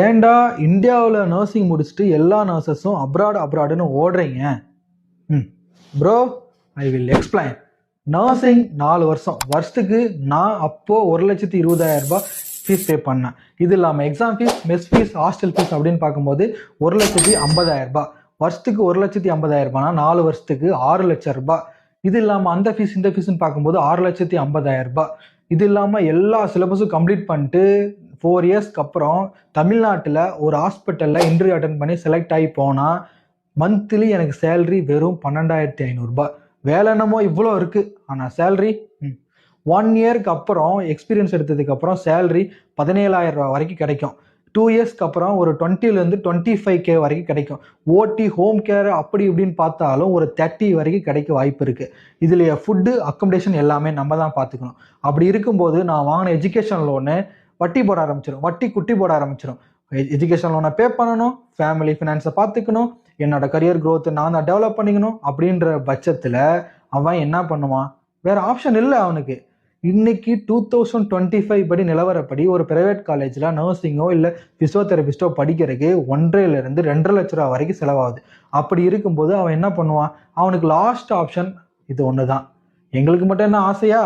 ஏன்டா இந்தியாவில் நர்சிங் முடிச்சுட்டு எல்லா நர்சஸும் அப்ராடுன்னு ஓடுறீங்க? Bro, I will explain. Nursing 4 வருஷத்துக்கு நான் அப்போ 1,20,000 ஃபீஸ் பே பண்ணேன். இது இல்லாமல் exam fees, mess fees, hostel fees அப்படின்னு பார்க்கும்போது 1,50,000. வருஷத்துக்கு 1,50,000 4 வருஷத்துக்கு 6 லட்சம் ரூபாய். இது இல்லாமல் அந்த ஃபீஸ் இந்த ஃபீஸ்ன்னு பார்க்கும்போது 6,50,000. இது இல்லாமல் எல்லா சிலபஸும் கம்ப்ளீட் பண்ணிட்டு 4 இயர்ஸ்க்கு அப்புறம் தமிழ்நாட்டில் ஒரு ஹாஸ்பிட்டலில் இன்டர்வியூ அட்டன் பண்ணி செலக்ட் ஆகி போனால் மந்த்லி எனக்கு சேலரி வெறும் 12,500. வேலை என்னமோ இவ்வளோ இருக்குது, ஆனால் சேலரி 1 இயருக்கு அப்புறம் எக்ஸ்பீரியன்ஸ் எடுத்ததுக்கு அப்புறம் சேலரி 17,000 வரைக்கும் கிடைக்கும். 2 இயர்ஸ்க்கு அப்புறம் ஒரு 20,000 25K வரைக்கும் கிடைக்கும். ஓடி, ஹோம் கேர் அப்படி இப்படின்னு பார்த்தாலும் ஒரு 30 வரைக்கும் கிடைக்க வாய்ப்பு இருக்குது. இதில் ஃபுட்டு, அக்கமடேஷன் எல்லாமே நம்ம தான் பார்த்துக்கணும். அப்படி இருக்கும்போது நான் வாங்கின எஜுகேஷன் லோனு வட்டி போட ஆரம்பிச்சிடும், வட்டி குட்டி போட ஆரம்பிச்சிடும். எஜுகேஷன் லோனை பே பண்ணணும், ஃபேமிலி ஃபினான்ஸை பார்த்துக்கணும், என்னோட கரியர் க்ரோத்தை நான் தான் டெவலப் பண்ணிக்கணும். அப்படின்ற பட்சத்தில் அவன் என்ன பண்ணுவான்? வேற ஆப்ஷன் இல்லை அவனுக்கு. இன்னைக்கு 2025 படி நிலவரப்படி ஒரு பிரைவேட் காலேஜில் நர்சிங்கோ இல்லை ஃபிசியோதெரபிஸ்டோ படிக்கிறதுக்கு 1.5 to 2.5 லட்ச ரூபா வரைக்கும் செலவாகுது. அப்படி இருக்கும்போது அவன் என்ன பண்ணுவான்? அவனுக்கு லாஸ்ட் ஆப்ஷன் இது ஒன்று தான். எங்களுக்கு மட்டும் என்ன ஆசையா?